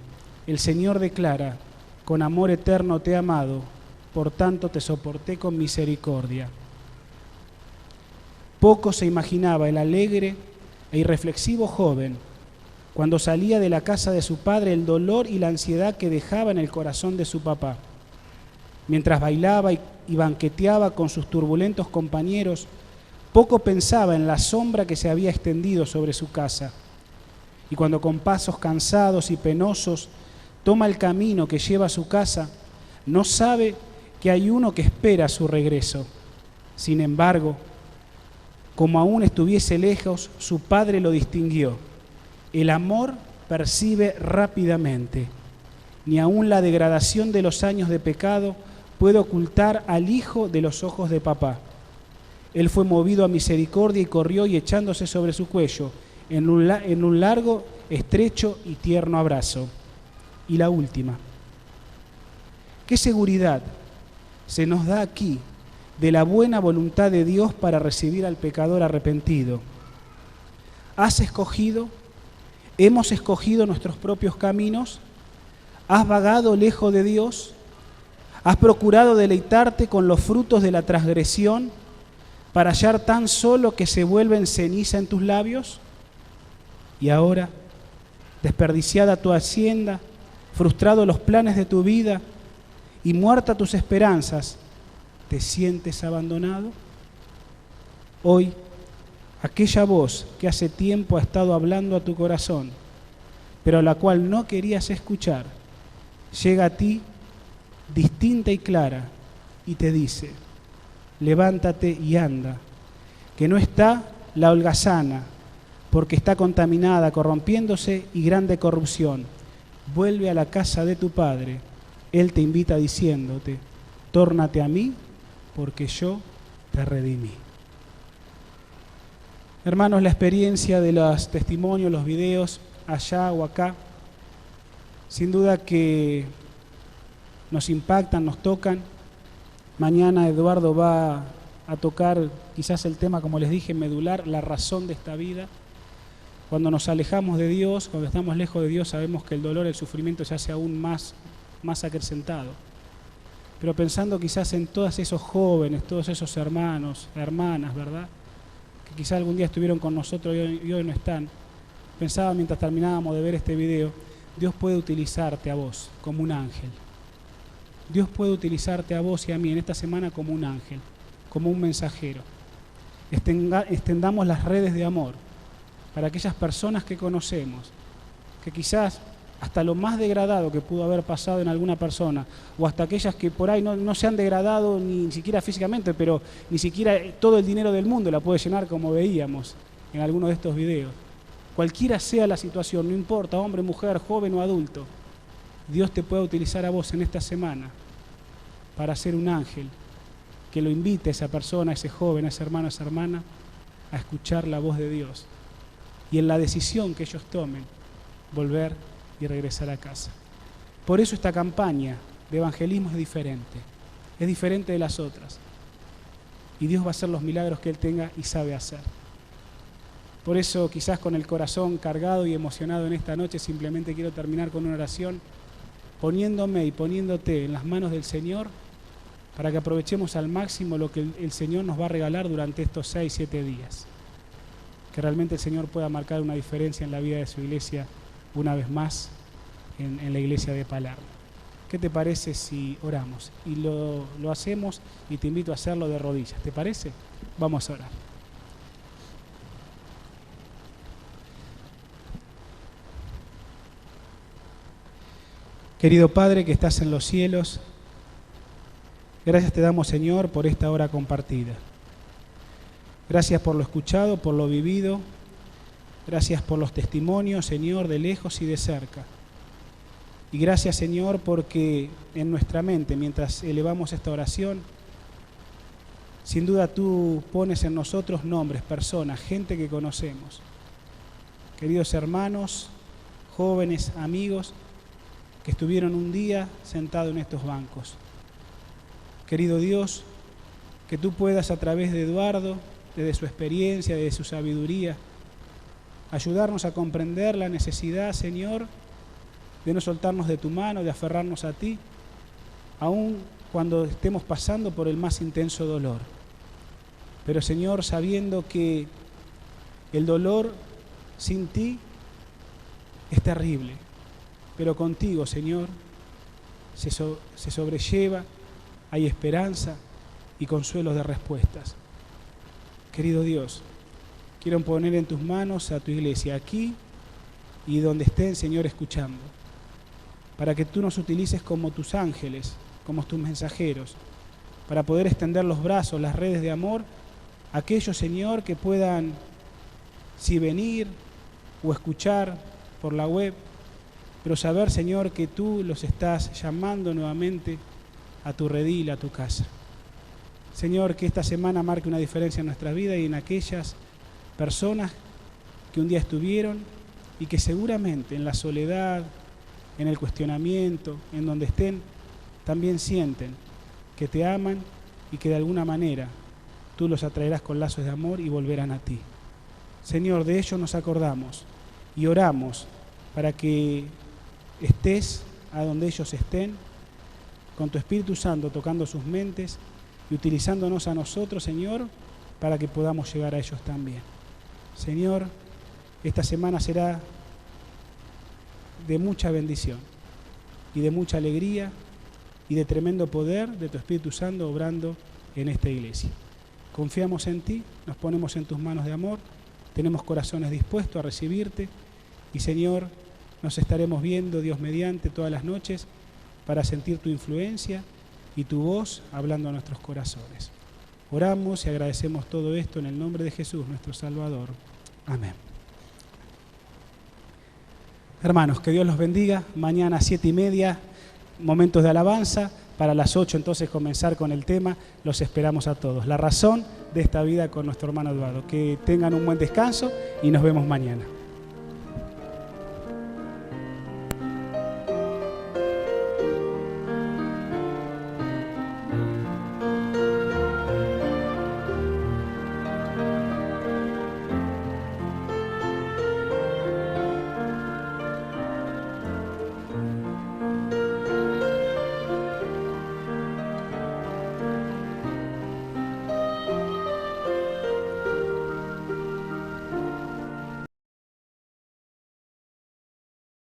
El Señor declara: con amor eterno te he amado, por tanto te soporté con misericordia. Poco se imaginaba el alegre e irreflexivo joven, cuando salía de la casa de su padre, el dolor y la ansiedad que dejaba en el corazón de su papá. Mientras bailaba y banqueteaba con sus turbulentos compañeros, poco pensaba en la sombra que se había extendido sobre su casa. Y cuando con pasos cansados y penosos toma el camino que lleva a su casa, no sabe que hay uno que espera su regreso. Sin embargo, como aún estuviese lejos, su padre lo distinguió. El amor percibe rápidamente. Ni aún la degradación de los años de pecado puede ocultar al hijo de los ojos de papá. Él fue movido a misericordia y corrió y echándose sobre su cuello en un largo, estrecho y tierno abrazo. Y la última. ¿Qué seguridad se nos da aquí de la buena voluntad de Dios para recibir al pecador arrepentido? ¿Has escogido? ¿Hemos escogido nuestros propios caminos? ¿Has vagado lejos de Dios? ¿Has procurado deleitarte con los frutos de la transgresión para hallar tan solo que se vuelven ceniza en tus labios? Y ahora, desperdiciada tu hacienda, frustrados los planes de tu vida y muerta tus esperanzas, ¿te sientes abandonado? Hoy, aquella voz que hace tiempo ha estado hablando a tu corazón, pero a la cual no querías escuchar, llega a ti distinta y clara y te dice: levántate y anda, que no está la holgazana, porque está contaminada, corrompiéndose y grande corrupción. Vuelve a la casa de tu Padre. Él te invita diciéndote: tórnate a mí, porque yo te redimí. Hermanos, la experiencia de los testimonios, los videos, allá o acá, sin duda que nos impactan, nos tocan. Mañana Eduardo va a tocar quizás el tema, como les dije, medular, la razón de esta vida. Cuando nos alejamos de Dios, cuando estamos lejos de Dios, sabemos que el dolor, el sufrimiento se hace aún más acrecentado. Pero pensando quizás en todos esos jóvenes, todos esos hermanos, hermanas, ¿verdad?, que quizás algún día estuvieron con nosotros y hoy no están, pensaba mientras terminábamos de ver este video: Dios puede utilizarte a vos como un ángel. Dios puede utilizarte a vos y a mí en esta semana como un ángel, como un mensajero. Extendamos las redes de amor para aquellas personas que conocemos, que quizás hasta lo más degradado que pudo haber pasado en alguna persona, o hasta aquellas que por ahí no se han degradado ni siquiera físicamente, pero ni siquiera todo el dinero del mundo la puede llenar, como veíamos en alguno de estos videos. Cualquiera sea la situación, no importa, hombre, mujer, joven o adulto, Dios te puede utilizar a vos en esta semana para ser un ángel que lo invite a esa persona, a ese joven, a ese hermano, a esa hermana, a escuchar la voz de Dios. Y en la decisión que ellos tomen, volver y regresar a casa. Por eso esta campaña de evangelismo es diferente de las otras. Y Dios va a hacer los milagros que Él tenga y sabe hacer. Por eso, quizás con el corazón cargado y emocionado en esta noche, simplemente quiero terminar con una oración, poniéndome y poniéndote en las manos del Señor, para que aprovechemos al máximo lo que el Señor nos va a regalar durante estos 6-7 días. Que realmente el Señor pueda marcar una diferencia en la vida de su iglesia una vez más en la iglesia de Palermo. ¿Qué te parece si oramos? Y lo hacemos y te invito a hacerlo de rodillas. ¿Te parece? Vamos a orar. Querido Padre que estás en los cielos, gracias te damos, Señor, por esta hora compartida. Gracias por lo escuchado, por lo vivido. Gracias por los testimonios, Señor, de lejos y de cerca. Y gracias, Señor, porque en nuestra mente, mientras elevamos esta oración, sin duda tú pones en nosotros nombres, personas, gente que conocemos. Queridos hermanos, jóvenes, amigos, que estuvieron un día sentados en estos bancos. Querido Dios, que tú puedas a través de Eduardo, desde su experiencia, desde su sabiduría, ayudarnos a comprender la necesidad, Señor, de no soltarnos de tu mano, de aferrarnos a ti, aun cuando estemos pasando por el más intenso dolor. Pero, Señor, sabiendo que el dolor sin ti es terrible, pero contigo, Señor, se sobrelleva, hay esperanza y consuelo de respuestas. Querido Dios, quiero poner en tus manos a tu iglesia aquí y donde estén, Señor, escuchando. para que tú nos utilices como tus ángeles, como tus mensajeros, para poder extender los brazos, las redes de amor, a aquellos, Señor, que puedan, si venir o escuchar por la web, pero saber, Señor, que tú los estás llamando nuevamente a tu redil, a tu casa. Señor, que esta semana marque una diferencia en nuestra vida y en aquellas personas que un día estuvieron y que seguramente en la soledad, en el cuestionamiento, en donde estén, también sienten que te aman y que de alguna manera tú los atraerás con lazos de amor y volverán a ti. Señor, de ello nos acordamos y oramos para que estés a donde ellos estén, con tu Espíritu Santo tocando sus mentes y utilizándonos a nosotros, Señor, para que podamos llegar a ellos también. Señor, esta semana será de mucha bendición y de mucha alegría y de tremendo poder de tu Espíritu Santo obrando en esta iglesia. Confiamos en ti, nos ponemos en tus manos de amor, tenemos corazones dispuestos a recibirte y, Señor, nos estaremos viendo, Dios mediante, todas las noches para sentir tu influencia y tu voz hablando a nuestros corazones. Oramos y agradecemos todo esto en el nombre de Jesús, nuestro Salvador. Amén. Hermanos, que Dios los bendiga. Mañana 7:30, momentos de alabanza. Para las 8 entonces comenzar con el tema. Los esperamos a todos. La razón de esta vida con nuestro hermano Eduardo. Que tengan un buen descanso y nos vemos mañana.